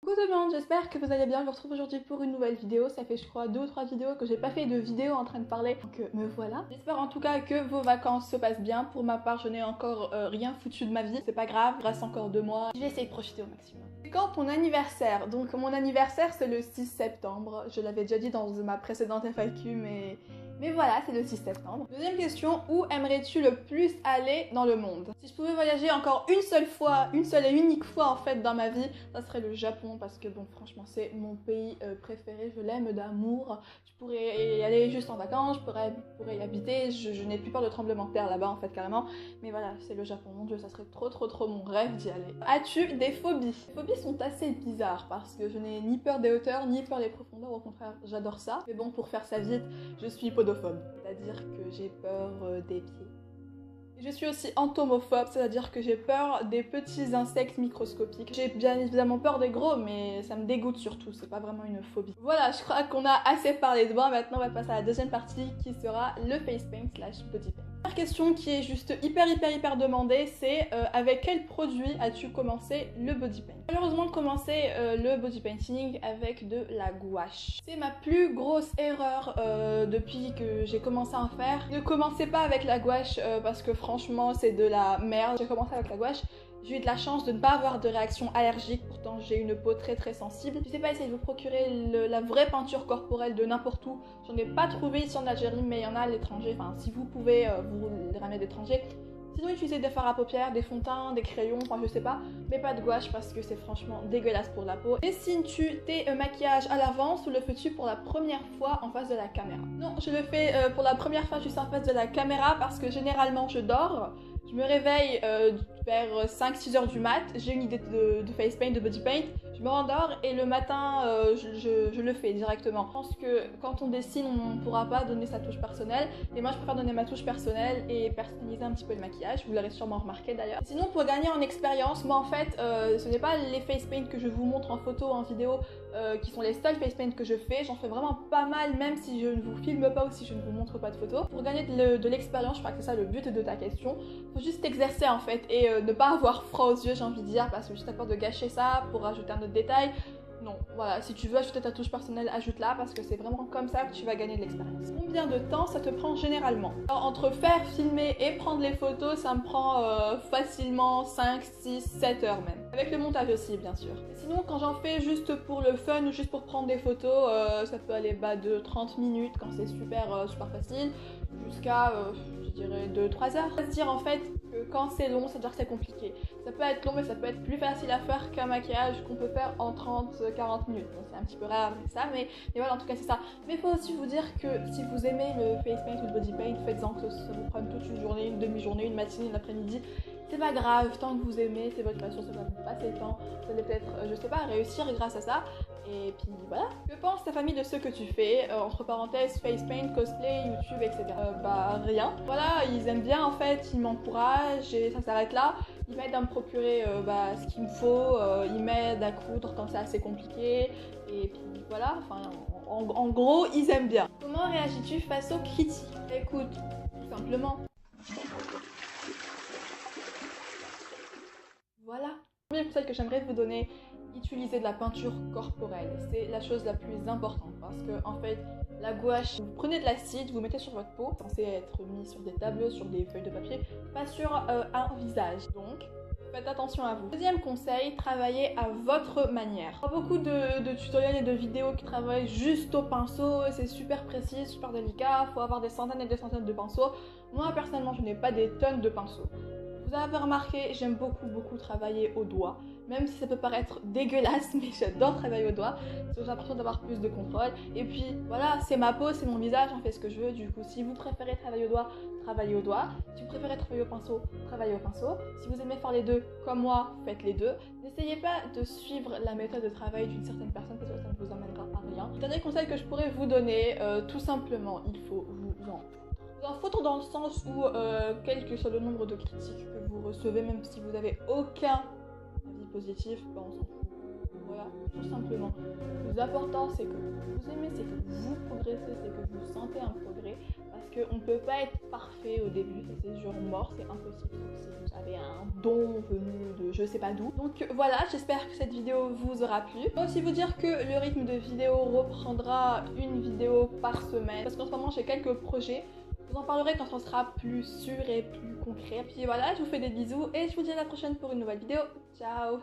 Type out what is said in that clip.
Coucou tout le monde, j'espère que vous allez bien. Je vous retrouve aujourd'hui pour une nouvelle vidéo. Ça fait je crois 2 ou 3 vidéos que j'ai pas fait de vidéo en train de parler, donc me voilà. J'espère en tout cas que vos vacances se passent bien. Pour ma part, je n'ai encore rien foutu de ma vie. C'est pas grave, il reste encore 2 mois. Je vais essayer de profiter au maximum. C'est quand ton anniversaire? Donc mon anniversaire c'est le 6 septembre. Je l'avais déjà dit dans ma précédente FAQ, mais voilà, c'est le 6 septembre. Deuxième question, où aimerais-tu le plus aller dans le monde? Si je pouvais voyager encore une seule fois, une seule et unique fois en fait dans ma vie, ça serait le Japon parce que bon franchement c'est mon pays préféré, je l'aime d'amour. Je pourrais y aller juste en vacances, je pourrais y habiter, je n'ai plus peur de tremblements de terre là-bas en fait carrément. Mais voilà, c'est le Japon, mon dieu, ça serait trop mon rêve d'y aller. As-tu des phobies? Les phobies sont assez bizarres parce que je n'ai ni peur des hauteurs, ni peur des profondeurs, au contraire j'adore ça. Mais bon, pour faire ça vite, je suis podophobe, c'est-à-dire que j'ai peur des pieds. Et je suis aussi entomophobe, c'est-à-dire que j'ai peur des petits insectes microscopiques. J'ai bien évidemment peur des gros, mais ça me dégoûte surtout, c'est pas vraiment une phobie. Voilà, je crois qu'on a assez parlé de moi, maintenant on va passer à la deuxième partie qui sera le face paint slash body paint. La première question qui est juste hyper demandée, c'est avec quel produit as-tu commencé le body paint? Malheureusement, commencer le body painting avec de la gouache. C'est ma plus grosse erreur depuis que j'ai commencé à en faire. Ne commencez pas avec la gouache parce que franchement c'est de la merde. J'ai commencé avec la gouache. J'ai eu de la chance de ne pas avoir de réaction allergique, pourtant j'ai une peau très sensible. Je sais pas, essayez de vous procurer la vraie peinture corporelle de n'importe où. J'en ai pas trouvé ici en Algérie, mais il y en a à l'étranger. Enfin, si vous pouvez vous les ramener d'étranger. Sinon, utilisez des fards à paupières, des fonds de teint, des crayons, enfin je sais pas, mais pas de gouache parce que c'est franchement dégueulasse pour la peau. Dessines-tu tes maquillages à l'avance ou le fais-tu pour la première fois en face de la caméra? Non, je le fais pour la première fois juste en face de la caméra parce que généralement je dors. Je me réveille vers 5-6 heures du mat, j'ai une idée de face paint, de body paint, je me rendors et le matin je le fais directement. Je pense que quand on dessine on ne pourra pas donner sa touche personnelle et moi je préfère donner ma touche personnelle et personnaliser un petit peu le maquillage, vous l'aurez sûrement remarqué d'ailleurs. Sinon pour gagner en expérience, moi en fait ce n'est pas les face paint que je vous montre en photo, en vidéo qui sont les seuls face paint que je fais, j'en fais vraiment pas mal même si je ne vous filme pas ou si je ne vous montre pas de photos. Pour gagner de l'expérience, je crois que c'est ça le but de ta question, faut juste t'exercer en fait et ne pas avoir froid aux yeux, j'ai envie de dire, parce que juste à peur de gâcher ça pour rajouter un autre détail. Non, voilà, si tu veux ajouter ta touche personnelle, ajoute-la parce que c'est vraiment comme ça que tu vas gagner de l'expérience. Combien de temps ça te prend généralement? Alors, entre faire, filmer et prendre les photos, ça me prend facilement 5, 6, 7 heures même. Avec le montage aussi, bien sûr. Sinon, quand j'en fais juste pour le fun ou juste pour prendre des photos, ça peut aller de 30 minutes quand c'est super facile, jusqu'à, je dirais, 2-3 heures. Ça veut dire en fait que quand c'est long, ça veut dire que c'est compliqué. Ça peut être long, mais ça peut être plus facile à faire qu'un maquillage qu'on peut faire en 30-40 minutes. Bon, c'est un petit peu rare, mais voilà, en tout cas, c'est ça. Mais il faut aussi vous dire que si vous aimez le face paint ou le body paint, faites-en que ça vous prenne toute une journée, une demi-journée, une matinée, une après-midi. C'est pas grave, tant que vous aimez, c'est votre passion, ça va vous passer le temps. Vous allez peut-être, je sais pas, réussir grâce à ça. Et puis voilà. Que pense ta famille de ce que tu fais? Entre parenthèses, face paint, cosplay, YouTube, etc. Bah rien. Voilà, ils aiment bien en fait, ils m'encouragent et ça s'arrête là. Ils m'aident à me procurer ce qu'il me faut, ils m'aident à coudre quand c'est assez compliqué. Et puis voilà, enfin en gros, ils aiment bien. Comment réagis-tu face aux critiques? Écoute, tout simplement. Voilà. Le premier conseil que j'aimerais vous donner, utilisez de la peinture corporelle. C'est la chose la plus importante parce que en fait, la gouache, vous prenez de l'acide, vous mettez sur votre peau, c'est censé être mis sur des tableaux, sur des feuilles de papier, pas sur un visage. Donc, faites attention à vous. Deuxième conseil, travaillez à votre manière. Il y a beaucoup de tutoriels et de vidéos qui travaillent juste au pinceau, c'est super précis, super délicat, faut avoir des centaines et des centaines de pinceaux. Moi personnellement, je n'ai pas des tonnes de pinceaux. Vous avez remarqué, j'aime beaucoup travailler au doigt. Même si ça peut paraître dégueulasse, mais j'adore travailler au doigt. Parce que j'ai l'impression d'avoir plus de contrôle. Et puis voilà, c'est ma peau, c'est mon visage, j'en fais ce que je veux. Du coup, si vous préférez travailler au doigt, travaillez au doigt. Si vous préférez travailler au pinceau, travaillez au pinceau. Si vous aimez faire les deux, comme moi, faites les deux. N'essayez pas de suivre la méthode de travail d'une certaine personne parce que ça ne vous emmènera à rien. Le dernier conseil que je pourrais vous donner, tout simplement, il faut vous en foutre dans le sens où, quel que soit le nombre de critiques que vous recevez, même si vous n'avez aucun avis positif, ben on s'en fout. Voilà, tout simplement. Le plus important, c'est que vous aimez, c'est que vous progressez, c'est que vous sentez un progrès. Parce qu'on ne peut pas être parfait au début, ça c'est genre mort, c'est impossible. Sauf si vous avez un don venu de je sais pas d'où. Donc voilà, j'espère que cette vidéo vous aura plu. Je peux aussi vous dire que le rythme de vidéo reprendra une vidéo par semaine. Parce qu'en ce moment, j'ai quelques projets. Je vous en parlerai quand on sera plus sûr et plus concret. Puis voilà, je vous fais des bisous et je vous dis à la prochaine pour une nouvelle vidéo. Ciao!